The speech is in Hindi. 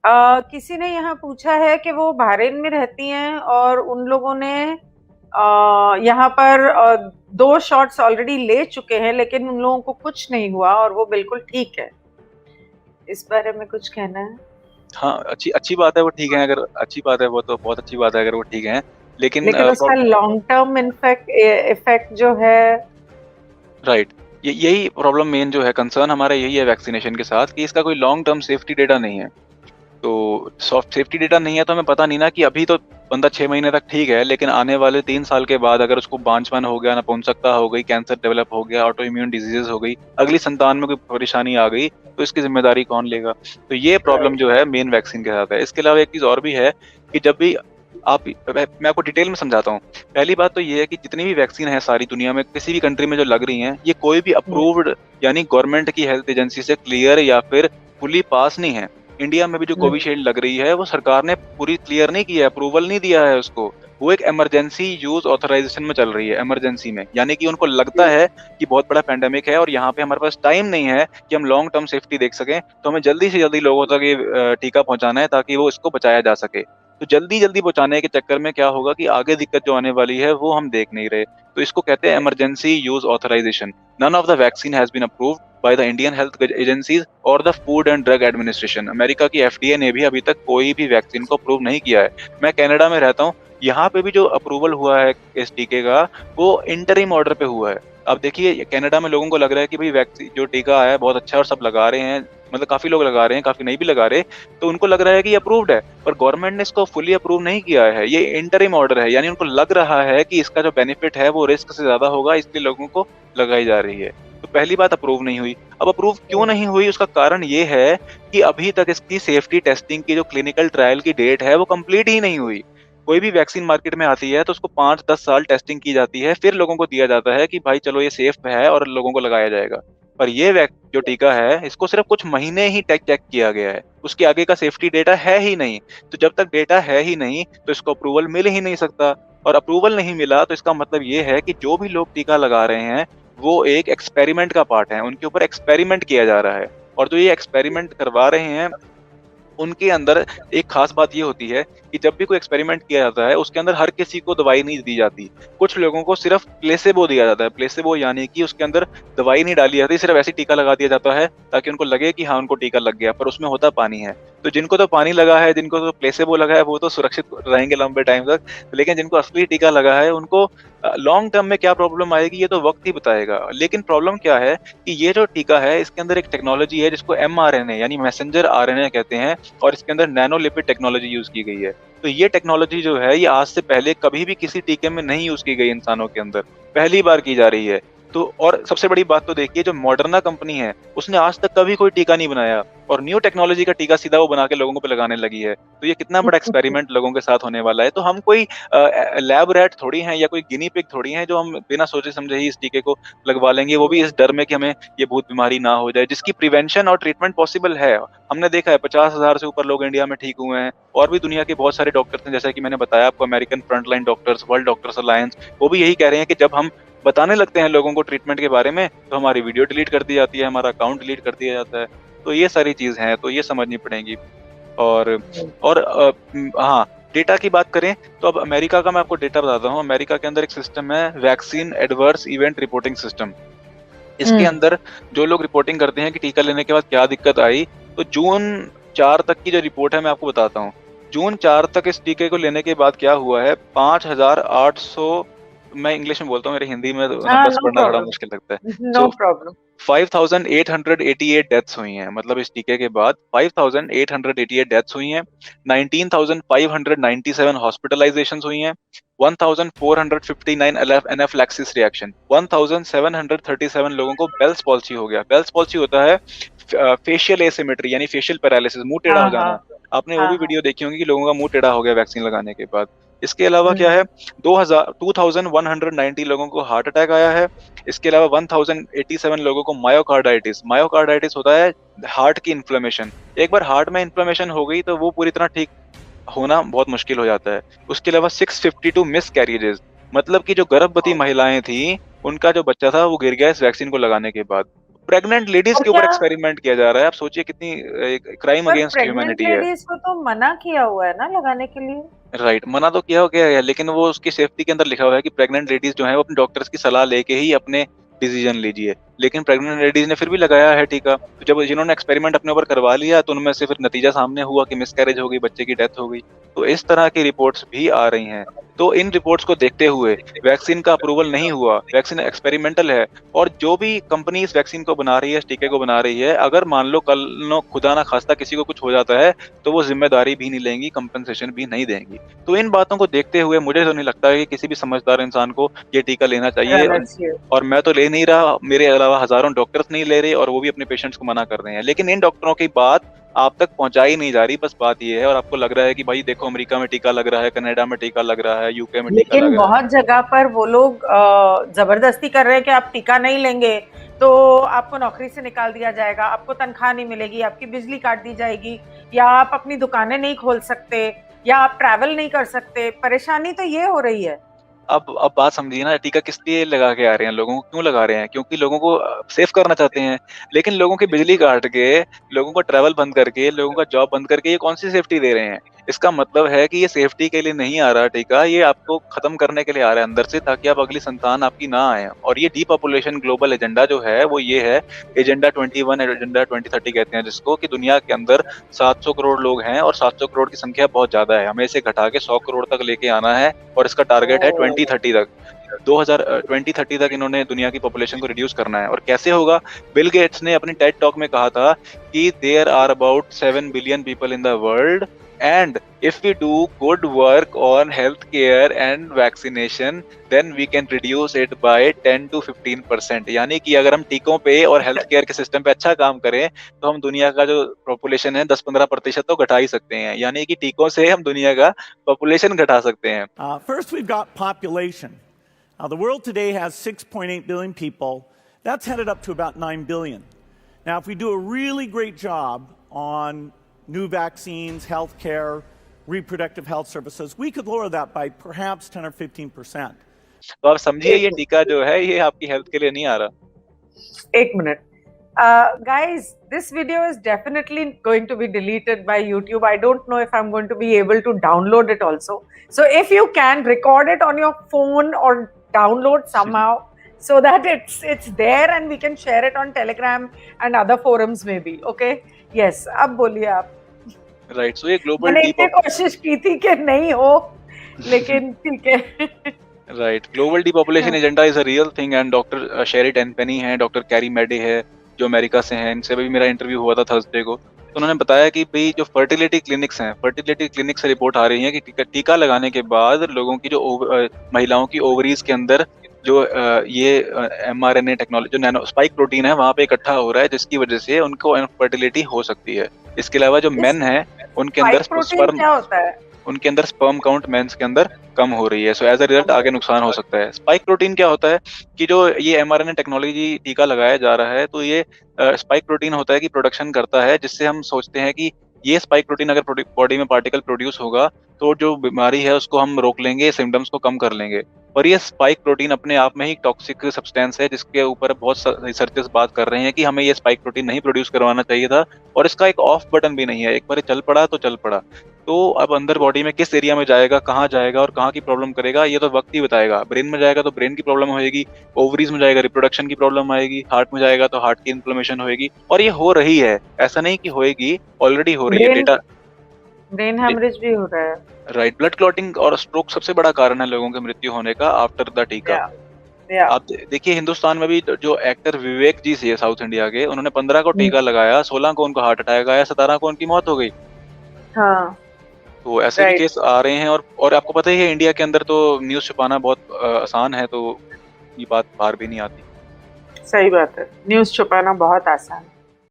किसी ने यहाँ पूछा है कि वो बहरीन में रहती हैं और उन लोगों ने यहाँ पर 2 शॉट्स ऑलरेडी ले चुके हैं, लेकिन उन लोगों को कुछ नहीं हुआ और वो बिल्कुल ठीक है। इस बारे में कुछ कहना है? हाँ, अच्छी अच्छी बात है वो ठीक है, अगर अच्छी बात है वो तो बहुत अच्छी बात है अगर वो ठीक है, लेकिन लेकिन उसका लॉन्ग टर्म इन्फेक्ट इफेक्ट जो है। राइट, यही प्रॉब्लम मेन जो है, कंसर्न हमारा यही है वैक्सीनेशन के साथ कि इसका कोई लॉन्ग टर्म सेफ्टी डेटा नहीं है। तो सॉफ्ट सेफ्टी डेटा नहीं है तो हमें पता नहीं ना कि अभी तो बंदा 6 महीने तक ठीक है, लेकिन आने वाले 3 साल के बाद अगर उसको बांझपन हो गया, नपुंसकता हो गई, कैंसर डेवलप हो गया, ऑटो इम्यून डिजीजेस हो गई, अगली संतान में कोई परेशानी आ गई, तो इसकी जिम्मेदारी कौन लेगा? तो ये प्रॉब्लम जो है मेन वैक्सीन के साथ है। इसके अलावा एक चीज और भी है कि जब भी मैं आपको डिटेल में समझाता हूँ। पहली बात तो ये है कि जितनी भी वैक्सीन है सारी दुनिया में किसी भी कंट्री में जो लग रही हैं, ये कोई भी अप्रूव्ड यानी गवर्नमेंट की हेल्थ एजेंसी से क्लियर या फिर फुली पास नहीं है। इंडिया में भी जो कोविशील्ड लग रही है वो सरकार ने पूरी क्लियर नहीं किया है, अप्रूवल नहीं दिया है उसको। वो एक इमरजेंसी यूज ऑथराइजेशन में चल रही है, इमरजेंसी में, यानी कि उनको लगता है कि बहुत बड़ा पेंडेमिक है और यहाँ पे हमारे पास टाइम नहीं है कि हम लॉन्ग टर्म सेफ्टी देख सकें, तो हमें जल्दी से जल्दी लोगों तक ये टीका पहुंचाना है ताकि वो इसको बचाया जा सके। तो जल्दी जल्दी पहुंचाने के चक्कर में क्या होगा कि आगे दिक्कत जो आने वाली है वो हम देख नहीं रहे। तो इसको कहते हैं emergency use authorisation. None of the vaccine has been approved by the Indian health agencies और the food and drug administration. America की एफडीए ने भी अभी तक कोई भी वैक्सीन को अप्रूव नहीं किया है। मैं कनाडा में रहता हूँ, यहाँ पे भी जो अप्रूवल हुआ है इस टीके का वो इंटरिम ऑर्डर पे हुआ है। अब देखिए कनाडा में लोगों को लग रहा है कि भाई वैक्सीन जो टीका आया है बहुत अच्छा है और सब लगा रहे हैं, मतलब काफी लोग लगा रहे हैं, काफी नहीं भी लगा रहे, तो उनको लग रहा है कि ये अप्रूव्ड है, पर गवर्नमेंट ने इसको फुली अप्रूव नहीं किया है। ये इंटरिम ऑर्डर है, यानी उनको लग रहा है कि इसका जो बेनिफिट है वो रिस्क से ज्यादा होगा, इसलिए लोगों को लगाई जा रही है। तो पहली बात अप्रूव नहीं हुई। अब अप्रूव क्यों नहीं हुई उसका कारण ये है कि अभी तक इसकी सेफ्टी टेस्टिंग की जो क्लिनिकल ट्रायल की डेट है वो कंप्लीट ही नहीं हुई। कोई भी वैक्सीन मार्केट में आती है तो उसको 5-10 साल टेस्टिंग की जाती है, फिर लोगों को दिया जाता है कि भाई चलो ये सेफ है और लोगों को लगाया जाएगा। पर ये जो टीका है इसको सिर्फ कुछ महीने ही चेक किया गया है, उसके आगे का सेफ्टी डेटा है ही नहीं। तो जब तक डेटा है ही नहीं तो इसको अप्रूवल मिल ही नहीं सकता, और अप्रूवल नहीं मिला तो इसका मतलब ये है कि जो भी लोग टीका लगा रहे हैं वो एक एक्सपेरिमेंट का पार्ट है, उनके ऊपर एक्सपेरिमेंट किया जा रहा है। और जो ये एक्सपेरिमेंट करवा रहे हैं उनके अंदर एक खास बात ये होती है कि जब भी कोई एक्सपेरिमेंट किया जाता है उसके अंदर हर किसी को दवाई नहीं दी जाती, कुछ लोगों को सिर्फ प्लेसेबो दिया जाता है। प्लेसेबो यानी कि उसके अंदर दवाई नहीं डाली जाती, सिर्फ ऐसी टीका लगा दिया जाता है ताकि उनको लगे कि हाँ उनको टीका लग गया, पर उसमें होता पानी है। तो जिनको तो पानी लगा है, जिनको तो प्लेसेबो लगा है, वो तो सुरक्षित रहेंगे लंबे टाइम तक, लेकिन जिनको असली टीका लगा है उनको लॉन्ग टर्म में क्या प्रॉब्लम आएगी ये तो वक्त ही बताएगा। लेकिन प्रॉब्लम क्या है कि ये जो टीका है इसके अंदर एक टेक्नोलॉजी है जिसको mRNA यानी मैसेंजर आरएनए कहते हैं, और इसके अंदर नैनोलिपिड टेक्नोलॉजी यूज की गई है। तो ये टेक्नोलॉजी जो है ये आज से पहले कभी भी किसी टीके में नहीं यूज की गई, इंसानों के अंदर पहली बार की जा रही है। तो और सबसे बड़ी बात तो देखिए, जो मॉडर्ना कंपनी है उसने आज तक कभी कोई टीका नहीं बनाया, और न्यू टेक्नोलॉजी का टीका सीधा वो बना के लोगों पे लगाने लगी है। तो ये कितना बड़ा एक्सपेरिमेंट लोगों के साथ होने वाला है। तो हम कोई लैब रैट थोड़ी हैं या कोई गिनी पिग थोड़ी हैं जो हम बिना सोचे समझे ही इस टीके को लगवा लेंगे, वो भी इस डर में कि हमें ये भूत बीमारी ना हो जाए, जिसकी प्रिवेंशन और ट्रीटमेंट पॉसिबल है। हमने देखा है 50,000 से ऊपर लोग इंडिया में ठीक हुए हैं, और भी दुनिया के बहुत सारे डॉक्टर्स हैं, जैसा कि मैंने बताया आपको, American frontline doctors, world doctors alliance, वो भी यही कह रहे हैं कि जब हम बताने लगते हैं लोगों को ट्रीटमेंट के बारे में तो हमारी वीडियो डिलीट कर दी जाती है, हमारा अकाउंट डिलीट कर दिया जाता है। तो ये सारी चीज हैं, तो ये समझनी पड़ेगी। और हाँ, डेटा की बात करें तो अब अमेरिका का मैं आपको डेटा बताता हूँ। अमेरिका के अंदर एक सिस्टम है vaccine adverse event reporting system. इसके अंदर जो लोग रिपोर्टिंग करते हैं कि टीका लेने के बाद क्या दिक्कत आई, तो जून 4 तक की जो रिपोर्ट है मैं आपको बताता हूँ। जून 4 तक इस टीके को लेने के बाद क्या हुआ है, 5,800, मैं इंग्लिश में बोलता हूँ, मेरे हिंदी में नंबर्स पढ़ना थोड़ा मुश्किल लगता है। No problem. 5,888 डेथ्स हुई हैं, मतलब इस टीके के बाद 5,888 डेथ्स हुई हैं। 19,597 हॉस्पिटलाइजेशन हुई हैं। 1,459 एनाफिलैक्सिस रिएक्शन, 1,737 लोगों को बेल्स पॉल्सी हो गया। बेल्स पॉल्सी होता है फेशियल एसिमेट्री यानी फेशियल पैरालिसिस, मुंह टेढ़ा हो जाना। आपने वो भी वीडियो देखी होंगी कि लोगों का मुंह टेढ़ा हो गया वैक्सीन लगाने के बाद। इसके अलावा क्या है, 2,190 लोगों को हार्ट अटैक आया है। इसके अलावा 1,087 लोगों को मायोकार्डाइटिस, मायोकार्डाइटिस होता है हार्ट की इन्फ्लेमेशन। एक बार हार्ट में इन्फ्लेमेशन हो गई तो वो पूरी तरह ठीक होना बहुत मुश्किल हो जाता है। उसके अलावा 652 मिस कैरिजेस, मतलब कि जो गर्भवती महिलाएं थी उनका जो बच्चा था वो गिर गया इस वैक्सीन को लगाने के बाद। प्रेग्नेंट लेडीज और के ऊपर क्या, एक्सपेरिमेंट किया जा रहा है। आप सोचिए कितनी क्राइम पर अगेंस्ट प्रेग्नेंट ह्यूमैनिटी है। लेडीज को तो मना किया हुआ है ना लगाने के लिए। राइट, मना तो किया हो गया है, लेकिन वो उसकी सेफ्टी के अंदर लिखा हुआ है कि प्रेग्नेंट लेडीज जो है वो अपने डॉक्टर्स की सलाह लेके ही अपने डिसीजन लीजिए। लेकिन प्रेग्नेंट लेडीज ने फिर भी लगाया है टीका। तो जब जिन्होंने एक्सपेरिमेंट अपने ऊपर करवा लिया तो उनमें से फिर नतीजा सामने हुआ कि मिसकैरेज हो गई, बच्चे की डेथ हो गई। तो इस तरह की रिपोर्ट्स भी आ रही हैं। तो इन रिपोर्ट्स को देखते हुए वैक्सीन का अप्रूवल नहीं हुआ, वैक्सीन एक्सपेरिमेंटल है। और जो भी कंपनी इस वैक्सीन को बना रही है, इस टीके को बना रही है, अगर मान लो कल नो खुदा ना खास्ता किसी को कुछ हो जाता है तो वो जिम्मेदारी भी नहीं लेंगी, कंपनसेशन भी नहीं देंगी। तो इन बातों को देखते हुए मुझे तो नहीं लगता है कि किसी भी समझदार इंसान को ये टीका लेना चाहिए। रहना चाहिए। और मैं तो ले नहीं रहा, मेरे अलावा हजारों डॉक्टर्स नहीं ले रहे और वो भी अपने पेशेंट्स को मना कर रहे हैं। लेकिन इन डॉक्टरों की बात आप तक पहुंचाई नहीं जा रही। बस बात ये है, और आपको लग रहा है कि भाई देखो अमेरिका में टीका लग रहा है, कनाडा में टीका लग रहा है, यूके में टीका लेकिन लग रहा है। बहुत जगह पर वो लोग जबरदस्ती कर रहे हैं कि आप टीका नहीं लेंगे तो आपको नौकरी से निकाल दिया जाएगा, आपको तनख्वाह नहीं मिलेगी, आपकी बिजली काट दी जाएगी, या आप अपनी दुकानें नहीं खोल सकते, या आप ट्रैवल नहीं कर सकते। परेशानी तो ये हो रही है। अब बात समझिए ना, टीका किस लिए लगा के आ रहे हैं, लोगों को क्यों लगा रहे हैं? क्योंकि लोगों को सेफ करना चाहते हैं। लेकिन लोगों की बिजली काट के, लोगों का ट्रैवल बंद करके, लोगों का जॉब बंद करके ये कौन सी सेफ्टी दे रहे हैं? इसका मतलब है कि ये सेफ्टी के लिए नहीं आ रहा टीका, ये आपको खत्म करने के लिए आ रहा है अंदर से, ताकि आप अगली संतान आपकी ना आए। और ये डीपॉपुलेशन ग्लोबल एजेंडा जो है वो ये है, एजेंडा 21, एजेंडा 2030 कहते हैं जिसको, कि दुनिया के अंदर 700 करोड़ लोग हैं और 700 करोड़ की संख्या बहुत ज्यादा है। हमें इसे घटा के 100 करोड़ तक लेके आना है और इसका टारगेट है 2030 तक। 2030 तक इन्होंने दुनिया की पॉपुलेशन को रिड्यूस करना है। और कैसे होगा? बिल गेट्स ने अपनी टेड टॉक में कहा था कि there are about 7 billion people in the world and if we do good work on healthcare and vaccination then we can reduce it by 10 to 15%। यानी कि अगर हम टीकों पे और हेल्थ केयर के सिस्टम पे अच्छा काम करें तो हम दुनिया का जो पॉपुलेशन है 10-15% तो घटा ही सकते हैं। यानी कि टीकों से हम दुनिया का पॉपुलेशन घटा सकते हैं। First, we've got population. The world today has 6.8 billion people. That's headed up to about 9 billion. Now, if we do a really great job on new vaccines, healthcare, reproductive health services, we could lower that by perhaps 10 or 15%. तो आप समझिए ये टीका जो है ये आपकी हेल्थ के लिए नहीं आ रहा। एक minute, guys, this video is definitely going to be deleted by YouTube. I don't know if I'm going to be able to download it also. So if you can record it on your phone or download somehow so that it's there and we can share it on Telegram and other forums maybe. Okay? Yes. अब बोलिए आप। राइट, सो ये ग्लोबल मैंने इतनी कोशिश की थी कि नहीं हो, लेकिन ठीक है। Right, global depopulation agenda is a real thing and doctor Sherri Tenpenny है, डॉक्टर कैरी मेडी है जो अमेरिका से हैं, इनसे भी मेरा इंटरव्यू हुआ था थर्सडे को। तो उन्होंने बताया कि भाई जो फर्टिलिटी क्लिनिक्स हैं, फर्टिलिटी क्लिनिक से रिपोर्ट आ रही है कि टीका लगाने के बाद लोगों की जो महिलाओं की ओवरीज के अंदर जो ये mRNA टेक्नोलॉजी जो नैनो स्पाइक प्रोटीन है वहाँ पे इकट्ठा हो रहा है, जिसकी वजह से उनको इनफर्टिलिटी हो सकती है। इसके अलावा जो मेन है उनके अंदर स्पर्म, क्या होता है? उनके अंदर स्पर्म काउंट मेंस के अंदर कम हो रही है। सो एज अ रिजल्ट आगे नुकसान हो सकता है। स्पाइक प्रोटीन क्या होता है कि जो ये mRNA टेक्नोलॉजी टीका लगाया जा रहा है तो ये स्पाइक प्रोटीन होता है कि प्रोडक्शन करता है, जिससे हम सोचते हैं कि ये स्पाइक प्रोटीन अगर बॉडी में पार्टिकल प्रोड्यूस होगा तो जो बीमारी है उसको हम रोक लेंगे, सिम्टम्स को कम कर लेंगे। और ये स्पाइक प्रोटीन अपने आप में ही टॉक्सिक सब्सटेंस है, जिसके ऊपर बहुत रिसर्चर्स बात कर रहे हैं कि हमें ये स्पाइक प्रोटीन नहीं प्रोड्यूस करवाना चाहिए था। और इसका एक ऑफ बटन भी नहीं है, एक बार चल पड़ा तो चल पड़ा। तो अब अंदर बॉडी में किस एरिया में जाएगा, कहाँ जाएगा और कहाँ की प्रॉब्लम करेगा ये तो वक्त ही बताएगा। ब्रेन में जाएगा तो ब्रेन की प्रॉब्लम होएगी, ओवरीज में जाएगा रिप्रोडक्शन की प्रॉब्लम आएगी, हार्ट में जाएगा तो हार्ट की इन्फ्लेमेशन होएगी। और ये हो रही है, ऐसा नहीं कि होएगी, ऑलरेडी हो रही है। डेटा ब्रेन हेमरेज भी हो रहा है। राइट, ब्लड क्लॉटिंग और स्ट्रोक सबसे बड़ा कारण है लोगों की मृत्यु होने का आफ्टर द टीका। आप देखिए हिंदुस्तान में भी जो एक्टर विवेक जी से साउथ इंडिया के, उन्होंने 15 को टीका लगाया, 16 को उनको हार्ट अटैक आया, 17 को उनकी मौत हो गई। हाँ, तो ऐसे भी केस आ रहे हैं। और आपको पता ही है इंडिया के अंदर तो न्यूज छुपाना बहुत आसान है, तो ये बात बाहर भी नहीं आती। सही बात है, न्यूज छुपाना बहुत आसान।